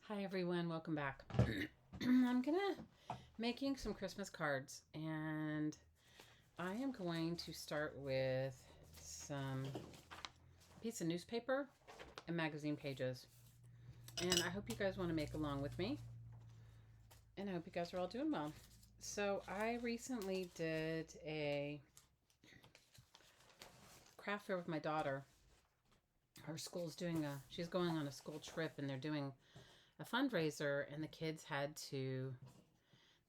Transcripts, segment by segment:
Hi everyone, welcome back. Making some Christmas cards, and I am going to start with some piece of newspaper and magazine pages. And I hope you guys want to make along with me. And I hope you guys are all doing well. So I recently did a craft fair with my daughter. Her school's she's going on a school trip, and they're doing a fundraiser, and the kids they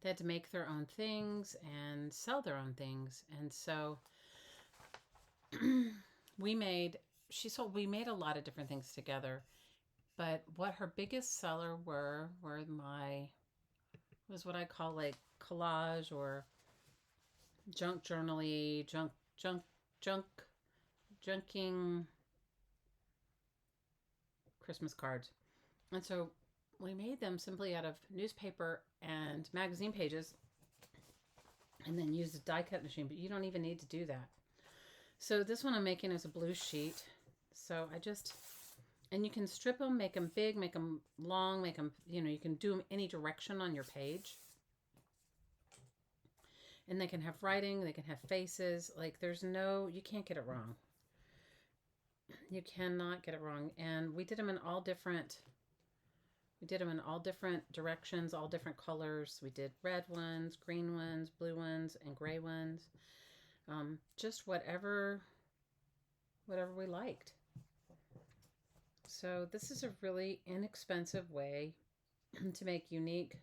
had to make their own things and sell their own things. And so we made a lot of different things together. But what her biggest seller was what I call like collage or junk journally, junking Christmas cards. And so we made them simply out of newspaper and magazine pages and then used a die cut machine, but you don't even need to do that. So this one I'm making is a blue sheet. So and you can strip them, make them big, make them long, make them, you can do them any direction on your page. And they can have writing, they can have faces. Like you can't get it wrong. You cannot get it wrong. And we did them in all different directions, all different colors. We did red ones, green ones, blue ones, and gray ones. Just whatever we liked. So this is a really inexpensive way to make unique,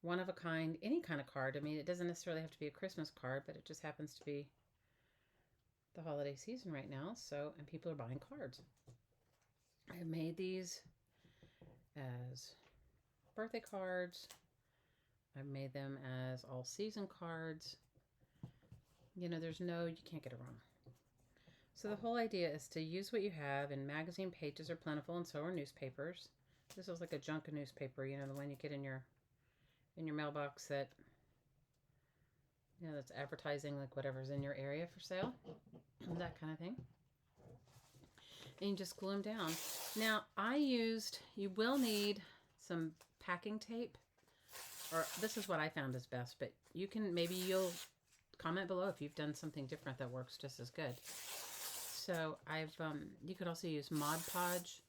one-of-a-kind, any kind of card. I mean, it doesn't necessarily have to be a Christmas card, but it just happens to be the holiday season right now. And people are buying cards. I made these as birthday cards. I've made them as all season cards. You can't get it wrong. So the whole idea is to use what you have, and magazine pages are plentiful, and so are newspapers. This was like a junk of newspaper, the one you get in your mailbox that's advertising like whatever's in your area for sale, that kind of thing. And you just glue them down. Now you will need some packing tape, or this is what I found is best, but you'll comment below if you've done something different that works just as good. So you could also use Mod Podge.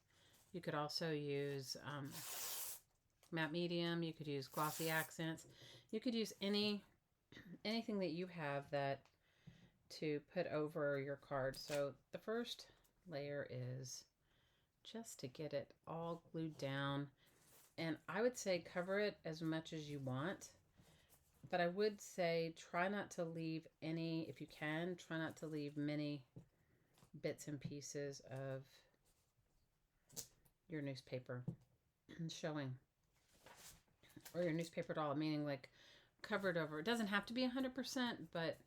You could also use matte medium. You could use glossy accents. You could use anything that you have to put over your card. So the first layer is just to get it all glued down. And I would say cover it as much as you want. But I would say try not to leave if you can, try not to leave many bits and pieces of your newspaper showing. Or your newspaper at all, meaning like covered over. It doesn't have to be 100%, but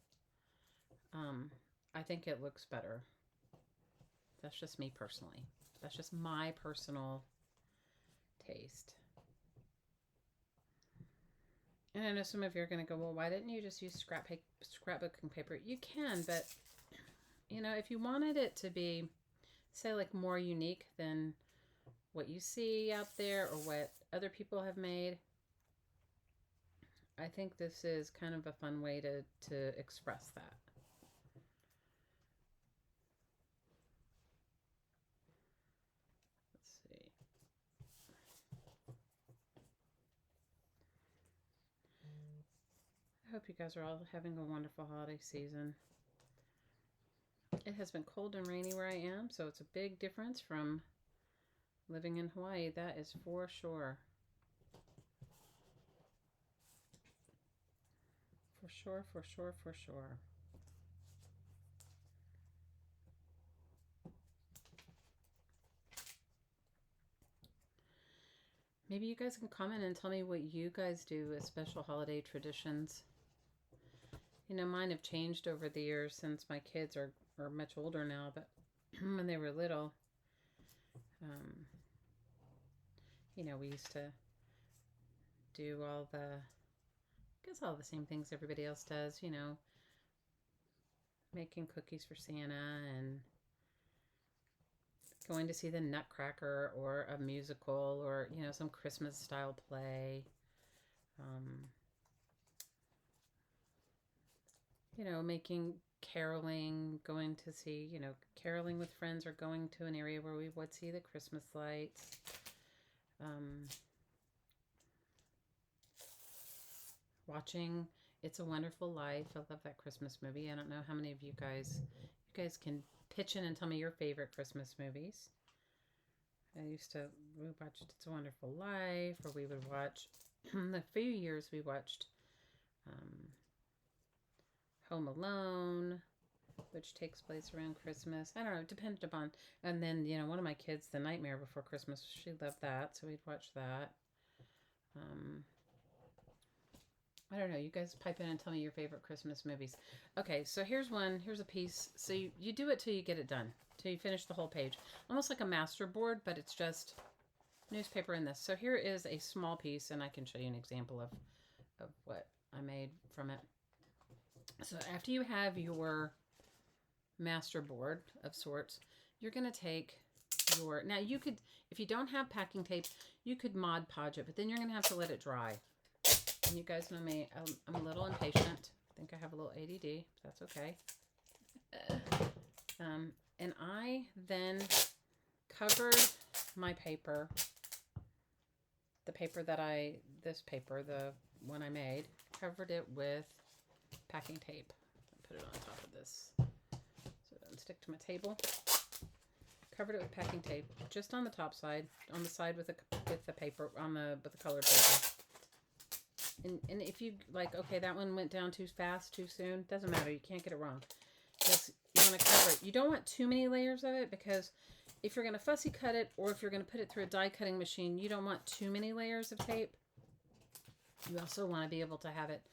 I think it looks better. That's just me personally. That's just my personal taste. And I know some of you are going to go, well, why didn't you just use scrapbooking paper? You can, but if you wanted it to be, say, like more unique than what you see out there or what other people have made, I think this is kind of a fun way to express that. Let's see. I hope you guys are all having a wonderful holiday season. It has been cold and rainy where I am, so it's a big difference from living in Hawaii. That is for sure. For sure, for sure, for sure. Maybe you guys can comment and tell me what you guys do as special holiday traditions. Mine have changed over the years since my kids are much older now, but when they were little, we used to do all the same things everybody else does, making cookies for Santa and going to see the Nutcracker or a musical or, you know, some Christmas style play. You know, making caroling, going to see, you know, caroling with friends or going to an area where we would see the Christmas lights. Watching It's a Wonderful Life. I love that Christmas movie. I don't know how many of you guys can pitch in and tell me your favorite Christmas movies. We watched It's a Wonderful Life, or we would watch, a few years we watched Home Alone, which takes place around Christmas. I don't know, it depended upon. And then, you know, one of my kids, The Nightmare Before Christmas, she loved that, so we'd watch that. I don't know, you guys pipe in and tell me your favorite Christmas movies. Okay, so here's a piece. So you do it till you get it done, till you finish the whole page. Almost like a masterboard, but it's just newspaper in this. So here is a small piece, and I can show you an example of what I made from it. So after you have your masterboard of sorts, you're going to take your, now you could, if you don't have packing tape, you could Mod Podge it, but then you're going to have to let it dry. And you guys know me, I'm a little impatient. I think I have a little ADD. That's okay. And I then covered my paper, the one I made, covered it with packing tape. I put it on top of this so it doesn't stick to my table. Covered it with packing tape, just on the top side, on the side with the paper, with the colored paper. And if you like, okay, that one went down too fast, too soon, doesn't matter. You can't get it wrong. Just, you want to cover it. You don't want too many layers of it, because if you're going to fussy cut it, or if you're going to put it through a die cutting machine, you don't want too many layers of tape. You also want to be able to have it,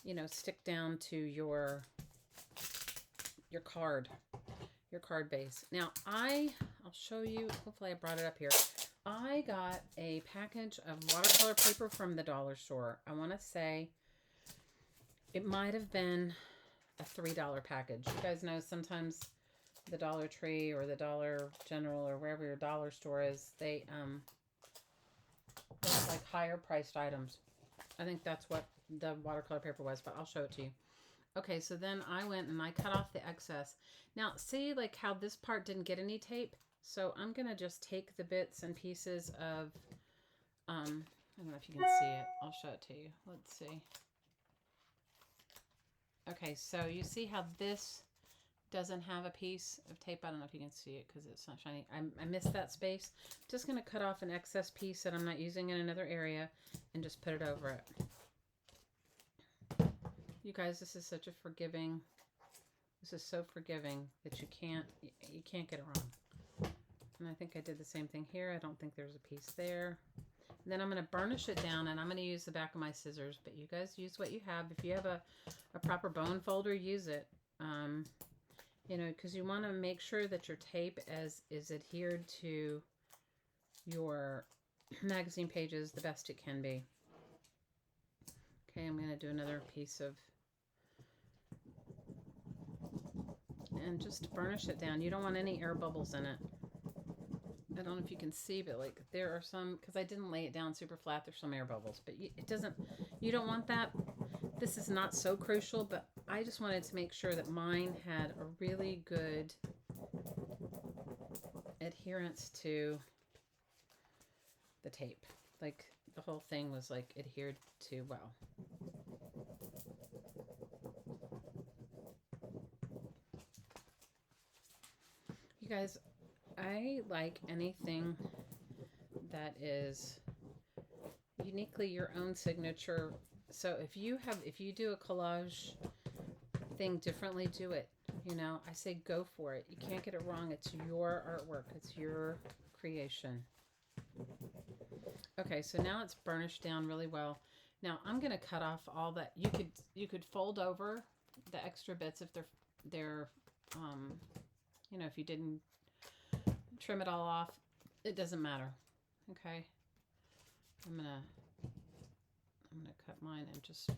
you know, stick down to your card base. Now I'll show you, hopefully I brought it up here. I got a package of watercolor paper from the dollar store. I want to say it might have been a $3 package. You guys know sometimes the Dollar Tree or the Dollar General or wherever your dollar store is, they like higher priced items. I think that's what the watercolor paper was, but I'll show it to you. Okay, so then I went and I cut off the excess. Now, see like how this part didn't get any tape? So I'm going to just take the bits and pieces of, I don't know if you can see it. I'll show it to you. Let's see. Okay, so you see how this doesn't have a piece of tape? I don't know if you can see it because it's not shiny. I missed that space. I'm just going to cut off an excess piece that I'm not using in another area and just put it over it. You guys, this is so forgiving that you can't get it wrong. And I think I did the same thing here. I don't think there's a piece there. And then I'm going to burnish it down, and I'm going to use the back of my scissors, but you guys use what you have. If you have a proper bone folder, use it. You know, because you want to make sure that your tape is adhered to your magazine pages the best it can be. Okay, I'm going to do another piece of, and just burnish it down. You don't want any air bubbles in it. I don't know if you can see, but like there are some, because I didn't lay it down super flat, there's some air bubbles, but you don't want that. This is not so crucial, but I just wanted to make sure that mine had a really good adherence to the tape. Like the whole thing was like adhered to well. You guys, I like anything that is uniquely your own signature. So if you do a collage thing differently, do it. You know, I say go for it. You can't get it wrong. It's your artwork. It's your creation. Okay, so now it's burnished down really well. Now I'm going to cut off all that. You could fold over the extra bits if they're you know, if you didn't trim it all off, it doesn't matter. Okay, I'm gonna cut mine and just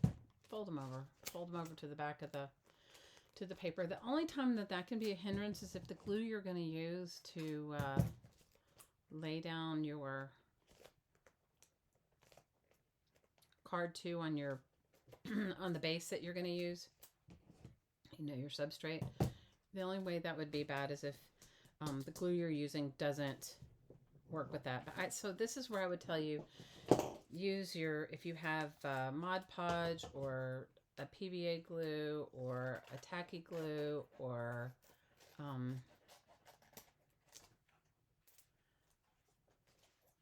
fold them over to the back of the to the paper. The only time that that can be a hindrance is if the glue you're going to use to lay down your card to on your on the base that you're going to use, you know, your substrate. The only way that would be bad is if the glue you're using doesn't work with that. But so this is where I would tell you, use your, if you have Mod Podge or a PVA glue or a tacky glue or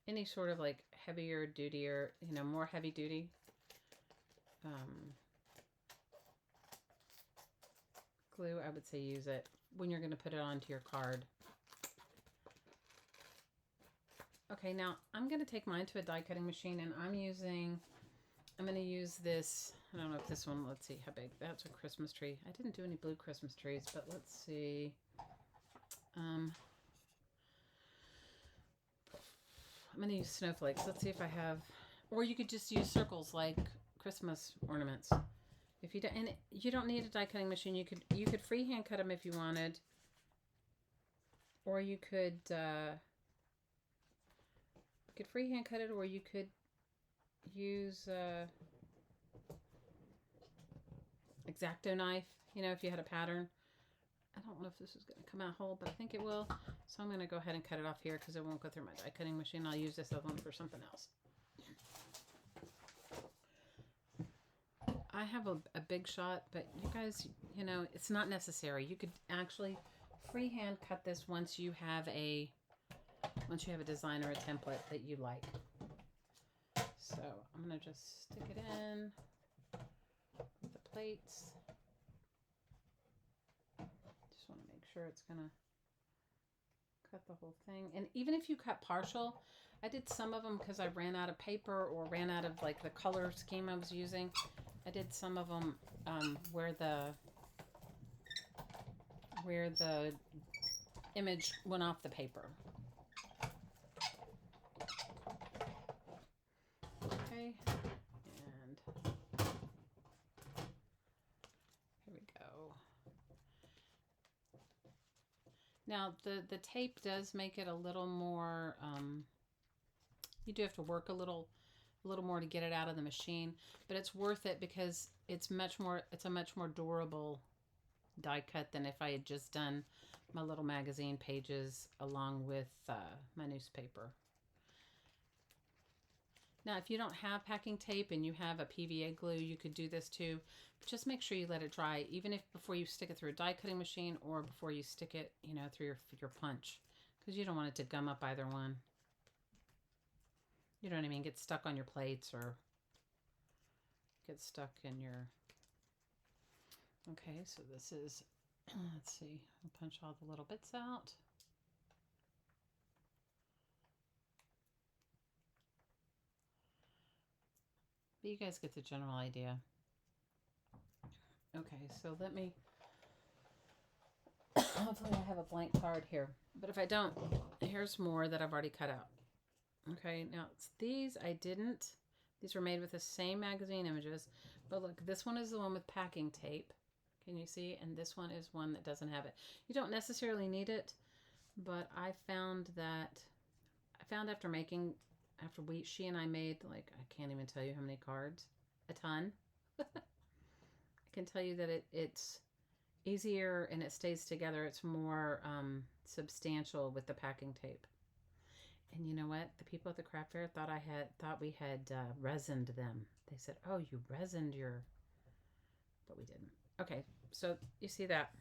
any sort of like heavier duty or, you know, more heavy duty glue, I would say use it when you're going to put it onto your card. Okay, now I'm going to take mine to a die cutting machine, and I'm going to use this. I don't know if this one, let's see how big. That's a Christmas tree. I didn't do any blue Christmas trees, but let's see. I'm going to use snowflakes. Let's see if I have, or you could just use circles like Christmas ornaments. If you don't, and you don't need a die cutting machine. You could freehand cut them if you wanted, or you could freehand cut it, or you could use X-Acto knife. You know, if you had a pattern. I don't know if this is going to come out whole, but I think it will. So I'm going to go ahead and cut it off here because it won't go through my die cutting machine. I'll use this other one for something else. I have a big shot, but you guys, you know, it's not necessary. You could actually freehand cut this once you have a design or a template that you like. So I'm going to just stick it in with the plates. Just want to make sure it's going to cut the whole thing. And even if you cut partial, I did some of them because I ran out of paper or ran out of like the color scheme I was using. I did some of them where the image went off the paper. Okay, and here we go. Now the tape does make it a little more, you do have to work a little more to get it out of the machine, but it's worth it because it's a much more durable die cut than if I had just done my little magazine pages along with my newspaper. Now, if you don't have packing tape and you have a PVA glue, you could do this too. But just make sure you let it dry, even if before you stick it through a die cutting machine or before you stick it, you know, through your punch, because you don't want it to gum up either one. You know what I mean? Get stuck on your plates or get stuck in your... Okay, so this is, let's see, I'll punch all the little bits out. But you guys get the general idea. Okay, so let me, hopefully I have a blank card here. But if I don't, here's more that I've already cut out. Okay, now these I didn't. These were made with the same magazine images. But look, this one is the one with packing tape. Can you see? And this one is one that doesn't have it. You don't necessarily need it, but I found after she and I made, like, I can't even tell you how many cards. A ton. I can tell you that it's easier and it stays together. It's more substantial with the packing tape. And you know what? The people at the craft fair thought we had resined them. They said, "Oh, you resined your," but we didn't. Okay, so you see that.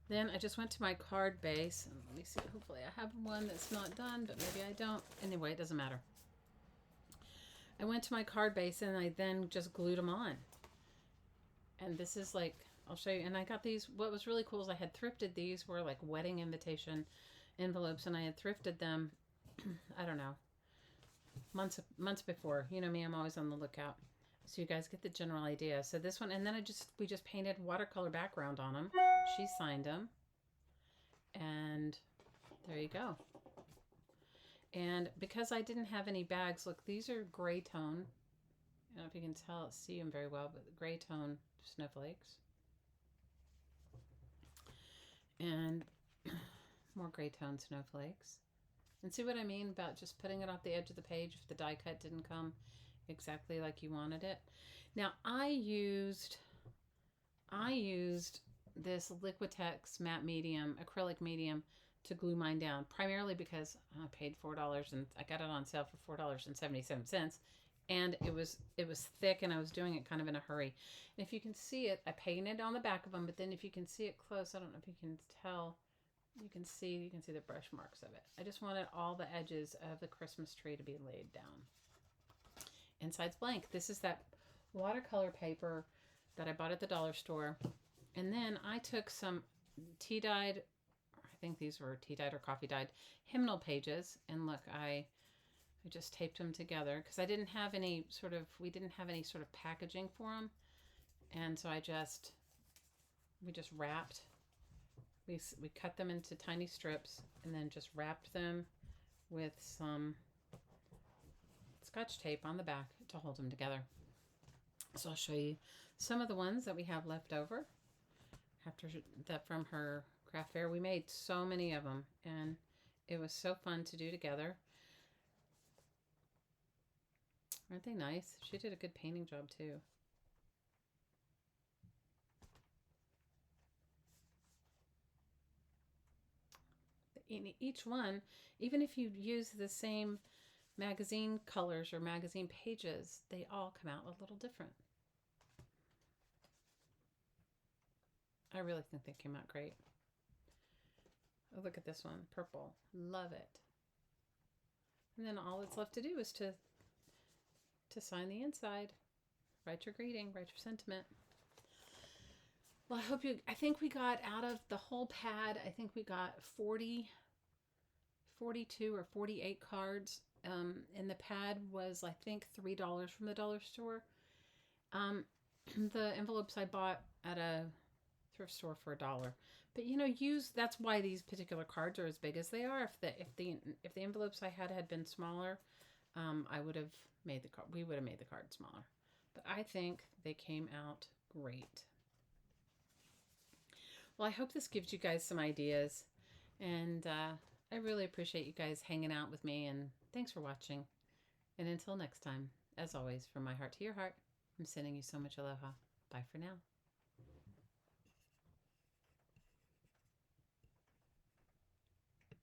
Then I just went to my card base, and let me see. Hopefully, I have one that's not done, but maybe I don't. Anyway, it doesn't matter. I went to my card base, and I then just glued them on. And this is like, I'll show you. And I got these. What was really cool is I had thrifted these. Were like wedding invitation envelopes, and I had thrifted them. I don't know, months before. You know me, I'm always on the lookout. So you guys get the general idea. So this one, and then we just painted watercolor background on them. She signed them, and there you go. And because I didn't have any bags, look, these are gray tone. I don't know if you can see them very well, but gray tone snowflakes. And more gray tone snowflakes. And see what I mean about just putting it off the edge of the page if the die cut didn't come exactly like you wanted it. Now I used this Liquitex matte medium, acrylic medium, to glue mine down, primarily because I paid $4 and I got it on sale for $4.77, and it was thick and I was doing it kind of in a hurry. And if you can see it, I painted on the back of them, but then if you can see it close, I don't know if you can tell, you can see the brush marks of it. I just wanted all the edges of the Christmas tree to be laid down. Inside's blank. This is that watercolor paper that I bought at the dollar store. And then I took some tea-dyed, I think these were tea-dyed or coffee-dyed hymnal pages. And look, I just taped them together because we didn't have any sort of packaging for them. And so we just wrapped, we cut them into tiny strips and then just wrapped them with some Scotch tape on the back to hold them together. So I'll show you some of the ones that we have left over after that from her craft fair. We made so many of them and it was so fun to do together. Aren't they nice? She did a good painting job too. In each one, even if you use the same magazine colors or magazine pages, they all come out a little different. I really think they came out great. Oh, look at this one, purple. Love it. And then all that's left to do is to sign the inside. Write your greeting, write your sentiment. Well, I think we got out of the whole pad, I think we got 42 or 48 cards. And the pad was, I think, $3 from the dollar store. The envelopes I bought at a thrift store for $1. But that's why these particular cards are as big as they are. If the envelopes I had been smaller, we would have made the card smaller. But I think they came out great. Well, I hope this gives you guys some ideas, and I really appreciate you guys hanging out with me, and thanks for watching. And until next time, as always, from my heart to your heart, I'm sending you so much aloha. Bye for now.